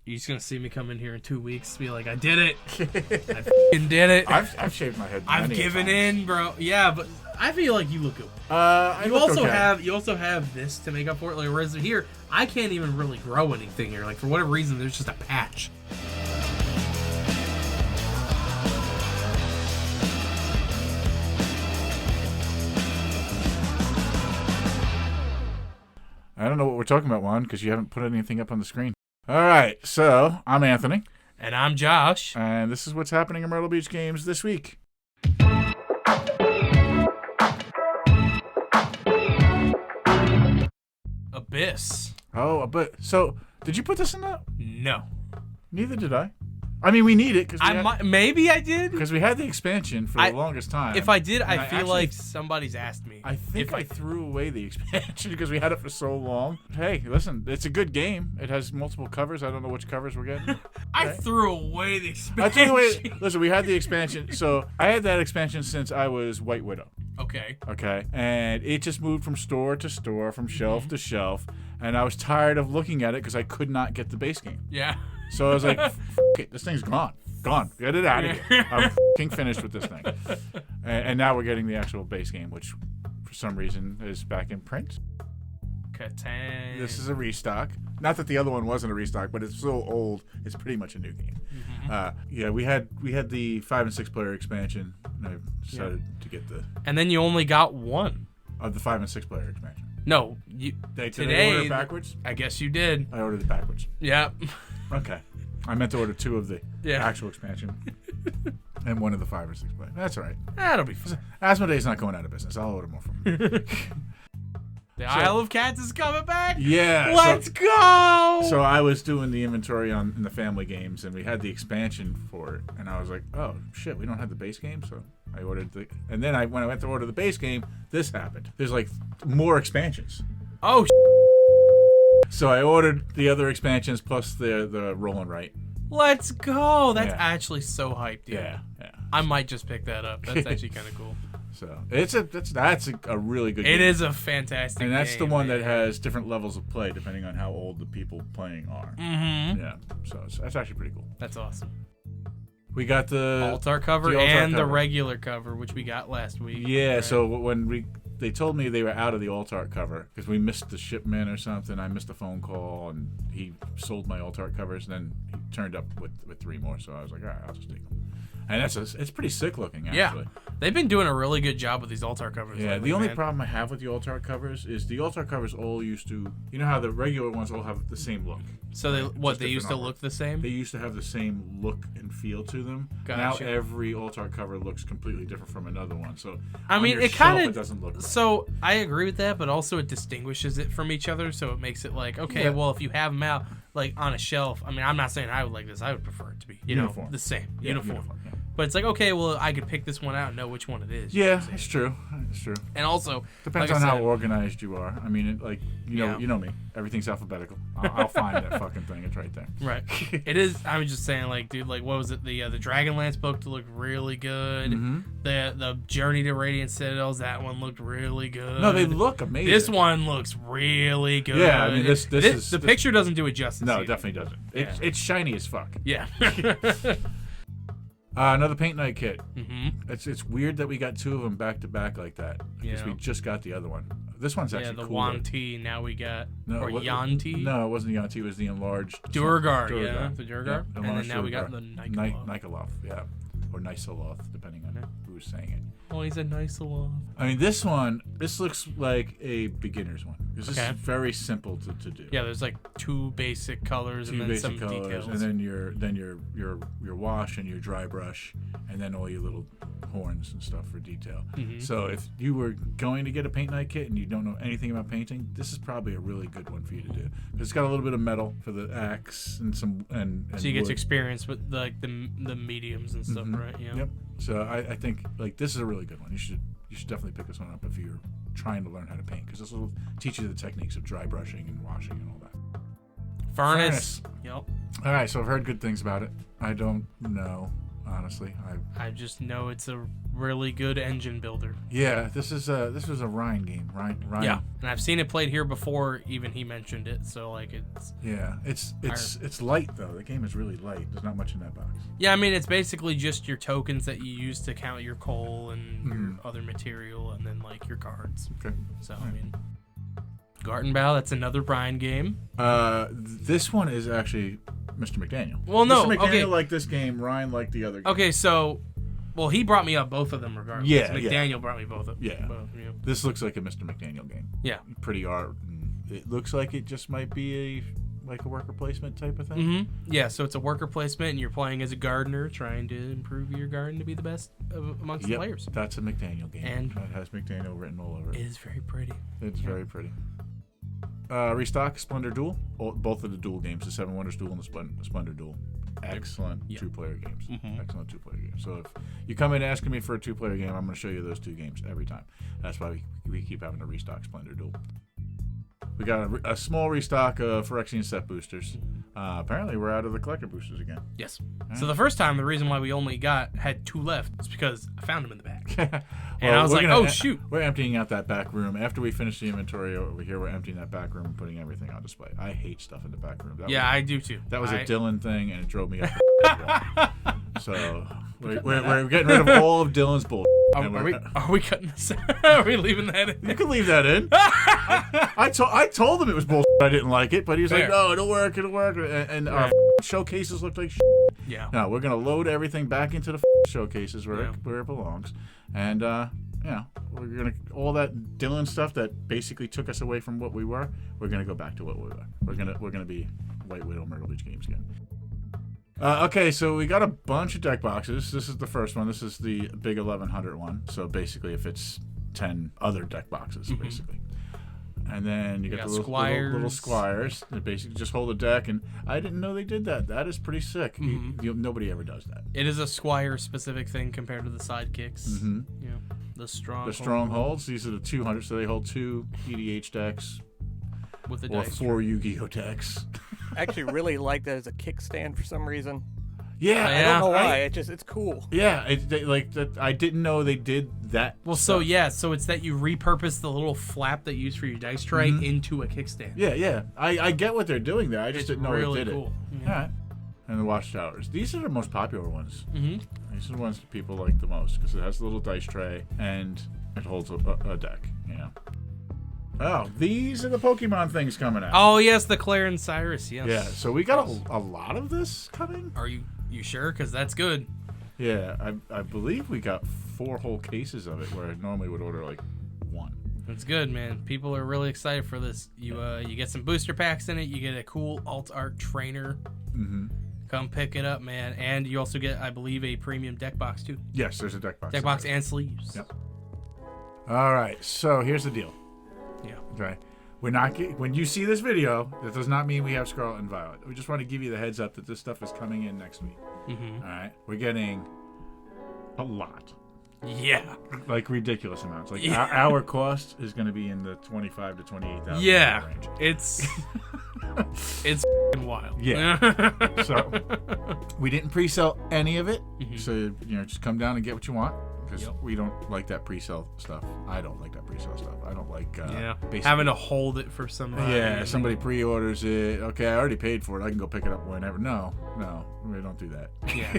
You're just gonna see me come in here in 2 weeks, be like, I did it. I fucking did it. I've shaved my head. I've given in, bro. Yeah, but I feel like you look good. You also have this to make up for it. Like, whereas here, I can't even really grow anything here. Like, for whatever reason, there's just a patch. I don't know what we're talking about, Juan, because you haven't put anything up on the screen. All right, so I'm Anthony. And I'm Josh. And this is what's happening in Myrtle Beach Games this week. Abyss. Oh, but so did you put this in that? No. Neither did I. I mean, we need it because maybe I did because we had the expansion for the longest time. If I did, I feel like somebody's asked me. I think I threw away the expansion because we had it for so long. Hey, listen, it's a good game. It has multiple covers. I don't know which covers we're getting. I threw away the expansion. I threw away. Listen, we had the expansion. So I had that expansion since I was White Widow. Okay. And it just moved from store to store, from shelf to shelf, and I was tired of looking at it because I could not get the base game. Yeah. So I was like, F it, this thing's gone. Get it out of here. I'm f***ing finished with this thing. And now we're getting the actual base game, which for some reason is back in print. Catan. This is a restock. Not that the other one wasn't a restock, but it's so old, it's pretty much a new game. Yeah, we had the 5 and 6 player expansion, and I decided to get the... And then you only got one. Of the 5 and 6 player expansion. No, did I order it backwards? I guess you did. I ordered it backwards. Yep. Okay. I meant to order 2 of the actual expansion and 1 of the 5 or 6 player. That's all right. That'll be fun. Asmodee's not going out of business. I'll order more from him. The Isle of Cats is coming back? Yeah. Let's go! So I was doing the inventory in the family games, and we had the expansion for it, and I was like, oh, shit, we don't have the base game? So I ordered and then when I went to order the base game, this happened. There's like more expansions. Oh, So I ordered the other expansions plus the roll and write. Let's go! That's actually so hyped, dude. Yeah. I might just pick that up. That's actually kind of cool. So that's a really good game. It is a fantastic game. And that's the one that has different levels of play depending on how old the people playing are. Mm-hmm. Yeah. So that's actually pretty cool. That's awesome. We got the altar cover and the regular cover, which we got last week. Yeah, right. So when they told me they were out of the alt art cover because we missed the shipment or something. I missed a phone call, and he sold my alt art covers, and then he turned up with 3 more. So I was like, all right, I'll just take them. And it's pretty sick looking, actually. Yeah, they've been doing a really good job with these alt art covers. Yeah, lately, the only problem I have with the alt art covers is the alt art covers all used to, you know how the regular ones all have the same look. So they used to look the same? They used to have the same look and feel to them. Gotcha. Now every alt art cover looks completely different from another one. So I mean, it doesn't look right. So I agree with that, but also it distinguishes it from each other. So it makes it like, okay, well, if you have them out like on a shelf, I mean, I'm not saying I would like this. I would prefer it to be uniform. The same uniform. Yeah. But it's like, okay, well, I could pick this one out and know which one it is. Yeah, it's true. It's true. And also, depends on how organized you are. I mean, you know me. Everything's alphabetical. I'll find that fucking thing. It's right there. Right. It is. I was just saying, like, dude, like, what was it? The Dragonlance book looked really good. Mm-hmm. The Journey to Radiant Citadels, that one looked really good. No, they look amazing. This one looks really good. Yeah, I mean, the picture doesn't do it justice. No, either. it definitely doesn't. It's shiny as fuck. Yeah. Another paint night kit. Mm-hmm. It's weird that we got 2 of them back to back like that because we just got the other one. This one's actually the cooler. Yuan-Ti now we got Yuan-Ti. No, it wasn't Yuan-Ti. It was the enlarged Duergar. Yeah, the Duergar. Yeah, and then now we got the Nikoloth. Yeah, or Nisoloth, depending on who's saying it. Oh, he's a Nisoloth. I mean, this looks like a beginner's one. This is very simple to do. Yeah, there's like 2 basic colors and then some details. And then your wash and your dry brush, and then all your little horns and stuff for detail. Mm-hmm. So if you were going to get a paint night kit and you don't know anything about painting, this is probably a really good one for you to do. It's got a little bit of metal for the axe and some and so you get to experience with like the mediums and stuff, right? Yeah. Yep. So I think like this is a really good one. You should definitely pick this one up if you're trying to learn how to paint, because this will teach you the techniques of dry brushing and washing and all that. Furnace. Yep. All right, so I've heard good things about it. I don't know. honestly. I just know it's a really good engine builder. Yeah, this was a Ryan game. Ryan. Yeah, and I've seen it played here before. Even he mentioned it, so like it's. Yeah, it's light though. The game is really light. There's not much in that box. Yeah, I mean it's basically just your tokens that you use to count your coal and your other material, and then like your cards. Okay. So I mean, Gartenbau. That's another Brian game. This one is actually Mr. McDaniel. Well, no, Mr. McDaniel okay. liked this game. Ryan liked the other game. Okay, so, well, he brought me up both of them regardless. Yeah, McDaniel brought me both up. Yeah. Both, yeah. This looks like a Mr. McDaniel game. Yeah. Pretty art. It looks like it just might be a worker placement type of thing. Mm-hmm. Yeah, so it's a worker placement, and you're playing as a gardener, trying to improve your garden to be the best amongst the players. That's a McDaniel game. And it has McDaniel written all over it. It is very pretty. It's very pretty. Restock Splendor Duel. Both of the duel games, the Seven Wonders Duel and the Splendor Duel. Excellent two-player games. Excellent two-player games. So if you come in asking me for a two-player game, I'm going to show you those two games every time. That's why we keep having to restock Splendor Duel. We got a small restock of Phyrexian set boosters. Apparently, we're out of the collector boosters again. Yes. So the first time, the reason why we only had 2 left is because I found them in the back. And I was like, oh, shoot. We're emptying out that back room. After we finish the inventory over here, we're emptying that back room and putting everything on display. I hate stuff in the back room. I do too. That was a Dylan thing, and it drove me up. So we're getting rid of all of Dylan's bullshit. Are we cutting this out? Are we leaving that in? You can leave that in. I told him it was bullshit. I didn't like it, but he was like, no, it'll work. And our showcases looked like shit. Yeah. No, we're going to load everything back into the showcases where it belongs. And, we're going to, all that Dylan stuff that basically took us away from what we were, we're going to go back to what we were. We're going to be White Widow Myrtle Beach Games again. Okay, so we got a bunch of deck boxes. This is the first one. This is the big 1100 one. So basically, if it's 10 other deck boxes, basically. And then you got the little squires that basically just hold a deck. And I didn't know they did that. That is pretty sick. Nobody ever does that. It is a squire-specific thing compared to the sidekicks. Mm-hmm. Yeah, the strongholds. These are the 200, so they hold 2 EDH decks. With the or dice 4 Yu-Gi-Oh decks. I actually really like that as a kickstand for some reason. Yeah, I don't know why. It's cool. Yeah, I didn't know they did that. Well, stuff. so it's that you repurpose the little flap that you use for your dice tray into a kickstand. Yeah. I get what they're doing there. I just didn't know really it did cool. it. Yeah. All right. And the watchtowers. These are the most popular ones. Mm-hmm. These are the ones that people like the most because it has a little dice tray and it holds a deck. Yeah. Oh, these are the Pokemon things coming out. Oh yes, the Claire and Cyrus. Yes. Yeah. So we got a lot of this coming. Are you sure? Because that's good. Yeah, I believe we got 4 whole cases of it, where I normally would order like 1. It's good, man. People are really excited for this. You get some booster packs in it. You get a cool alt art trainer. Mm-hmm. Come pick it up, man. And you also get, I believe, a premium deck box too. Yes, there's a deck box. Deck box and sleeves. Yep. All right, so here's the deal. Yeah. Okay. We're not when you see this video, that does not mean we have Scarlet and Violet. We just want to give you the heads up that this stuff is coming in next week. Mm-hmm. All right, we're getting a lot. Yeah. Like ridiculous amounts. Like our cost is going to be in the $25,000 to $28,000 range. It's wild. Yeah. So we didn't pre-sell any of it. Mm-hmm. So just come down and get what you want. Because we don't like that pre-sale stuff. I don't like that pre-sale stuff. I don't like having to hold it for somebody. Yeah, somebody pre-orders it. Okay, I already paid for it. I can go pick it up whenever. No, we don't do that. Yeah.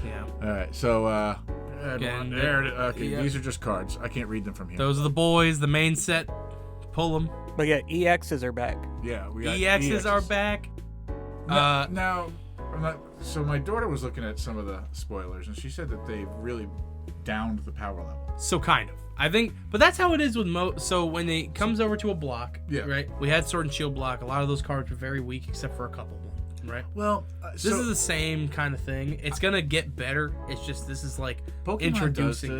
Yeah. All right, so these are just cards. I can't read them from here. Those are the boys, the main set. Pull them. But yeah, EXs are back. Yeah, we got EXs are back. Now, so my daughter was looking at some of the spoilers, and she said that they really downed the power level. So kind of. I think, but that's how it is with so when it comes over to a block, right? We had Sword and Shield block. A lot of those cards were very weak, except for a couple of them, right? Well, this is the same kind of thing. It's gonna get better. It's just this is like Pokemon introducing.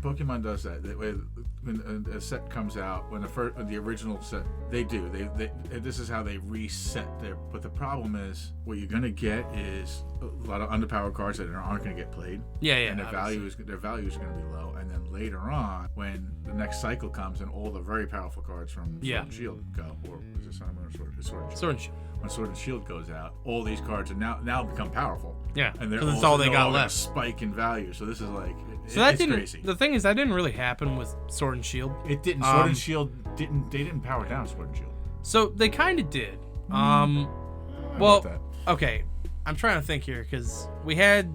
Pokemon does that. When a set comes out, when the original set, they do. They this is how they reset their. But the problem is, what you're gonna get is a lot of underpowered cards that aren't gonna get played. Yeah. And their values are gonna be low. And then later on, when the next cycle comes and all the very powerful cards from Sword and Shield go, or is it Sun and Moon or Sword and Shield? Sword and Shield. When Sword and Shield goes out, all these cards are now become powerful. Yeah, and they're that's all they got gonna left. Spike in value. So this is like That it's didn't. crazy. The thing is, that didn't really happen with Sword and Shield. It didn't. Sword and Shield didn't. They didn't power down Sword and Shield. So they kind of did. About that. Okay, I'm trying to think here because we had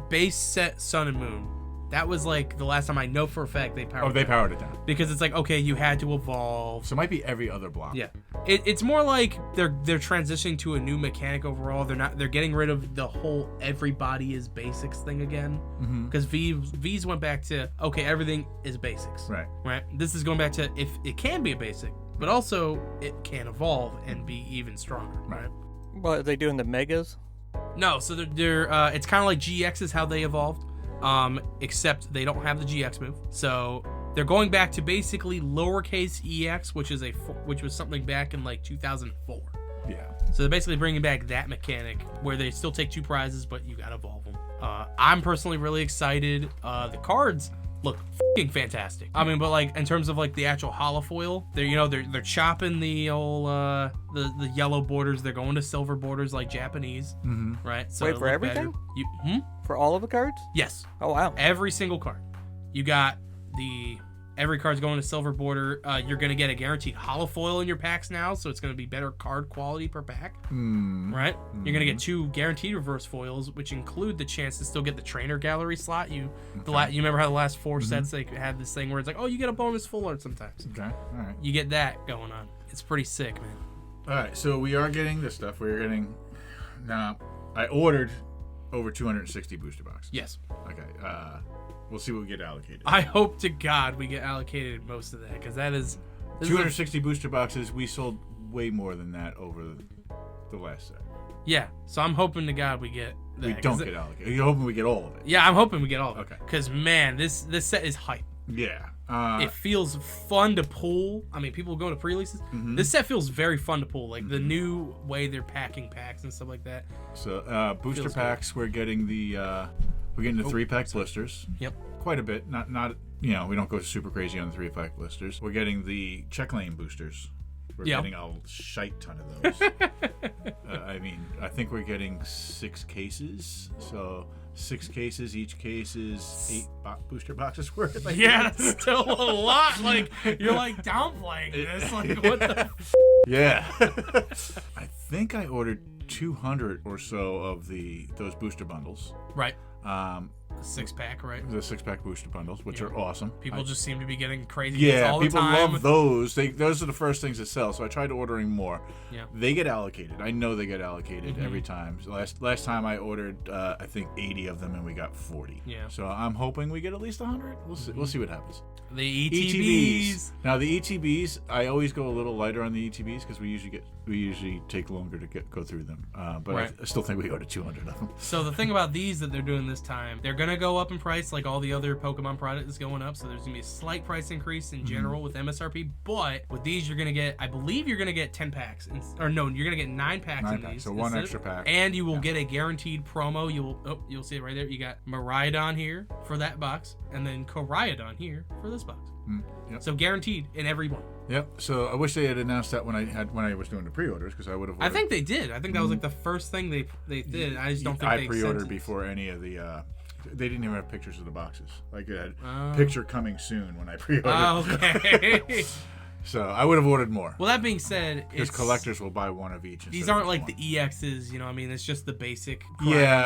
base set Sun and Moon. That was like the last time I know for a fact they powered. Oh, they powered it down. Because it's like, okay, you had to evolve. So it might be every other block. Yeah, it's more like they're transitioning to a new mechanic overall. They're getting rid of the whole everybody is basics thing again. Because V's went back to, okay, everything is basics. Right. This is going back to if it can be a basic, but also it can evolve and be even stronger. Right. What are they doing? The megas? No, so they're it's kind of like GX is how they evolved. Except they don't have the GX move. So they're going back to basically lowercase EX, which was something back in like 2004. Yeah. So they're basically bringing back that mechanic where they still take 2 prizes, but you gotta evolve them. I'm personally really excited. The cards look fucking fantastic. I mean, but like in terms of like the actual holofoil, they're chopping the old the yellow borders. They're going to silver borders like Japanese, right? So Wait, for everything? For all of the cards? Yes. Oh wow. Every single card. You got every card's going to silver border. You're gonna get a guaranteed holofoil in your packs now, so it's gonna be better card quality per pack. Right? You're gonna get 2 guaranteed reverse foils, which include the chance to still get the trainer gallery slot. You remember how the last 4 sets they had this thing where it's like, oh, you get a bonus full art sometimes. Okay. All right. You get that going on. It's pretty sick, man. All right. So we are getting this stuff. We're getting. Now, I ordered over 260 booster boxes. Yes. Okay. We'll see what we get allocated. I hope to God we get allocated most of that, because that is 260 booster boxes. We sold way more than that over the last set. Yeah, so I'm hoping to God we get that. We don't get allocated. You're hoping we get all of it. Yeah, I'm hoping we get all of it. Okay. Because, man, this set is hype. Yeah. It feels fun to pull. I mean, people go to pre-releases. This set feels very fun to pull. Like, the new way they're packing packs and stuff like that. So, booster Feels packs, we're getting the 3-pack blisters. Yep. Quite a bit. Not we don't go super crazy on the 3-pack blisters. We're getting the check lane boosters. We're getting a shite ton of those. I mean, I think we're getting 6 cases. So 6 cases. Each case is 8 booster boxes worth. Yeah, that's still a lot. Like, you're like downplaying this. Like, what the? Yeah. I think I ordered 200 or so of those booster bundles. Right. 6-pack, right? The 6-pack booster bundles, which are awesome. People just seem to be getting crazy. Yeah, all the people time. love those. Those are the first things that sell. So I tried ordering more. Yeah. They get allocated. I know they get allocated every time. So last time I ordered, I think 80 of them, and we got 40. Yeah. So I'm hoping we get at least 100. We'll see. We'll see what happens. The ETBs. Now the ETBs, I always go a little lighter on the ETBs because we usually take longer to go through them. But Right. I still think we go to 200 of them. So the thing about these that they're doing this time, they're gonna go up in price like all the other Pokemon product is going up. So there's gonna be a slight price increase in general with MSRP. But with these, you're gonna get, I believe you're gonna get 10 packs, you're gonna get 9 packs 9 in packs, these. so 1 extra pack. And you will get a guaranteed promo. You'll see it right there. You got Miraidon here for that box, and then Koraidon here for this box. Yep. So guaranteed in every one. Yep. So I wish they had announced that when I was doing the pre-orders, because I would have. I think they did. I think that was like the first thing they did. I just don't think they pre-ordered sent it. before any of the. They didn't even have pictures of the boxes. Like it had picture coming soon when I pre-ordered. Oh, okay. So I would have ordered more. Well, that being said, because collectors will buy 1 of each. These aren't like the EXs, I mean, it's just the basic. Yeah,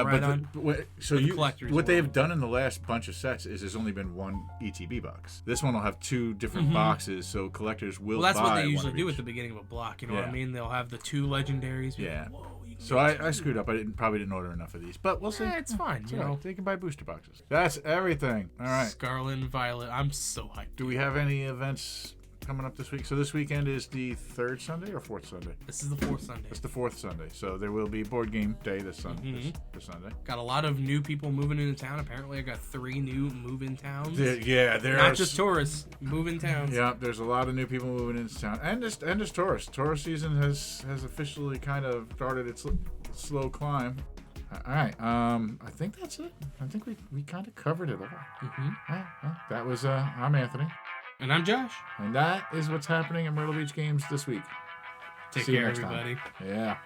collectors. What they have done in the last bunch of sets is there's only been 1 ETB box. This one will have 2 different boxes, so collectors will. Well, that's buy what they usually do each. at the beginning of a block. You know what I mean? They'll have the 2 legendaries. Yeah. Whoa, so I screwed up. I probably didn't order enough of these, but we'll see. Yeah, it's fine. You know, they can buy booster boxes. That's everything. All right. Scarlet and Violet. I'm so hyped. Do we have any events coming up this week? So this weekend is the 3rd Sunday or 4th Sunday? This is the 4th Sunday. It's the 4th Sunday. So there will be board game day this Sunday. This Sunday. Got a lot of new people moving into town. Apparently, I got 3 new move-in towns. There Not are just tourists, move-in towns. Yeah, there's a lot of new people moving into town, and there's tourists. Tourist season has officially kind of started its slow climb. All right, I think that's it. I think we kind of covered it all. All right, well, that was I'm Anthony. And I'm Josh. And that is what's happening at Myrtle Beach Games this week. Take See you care, next time. everybody. Yeah.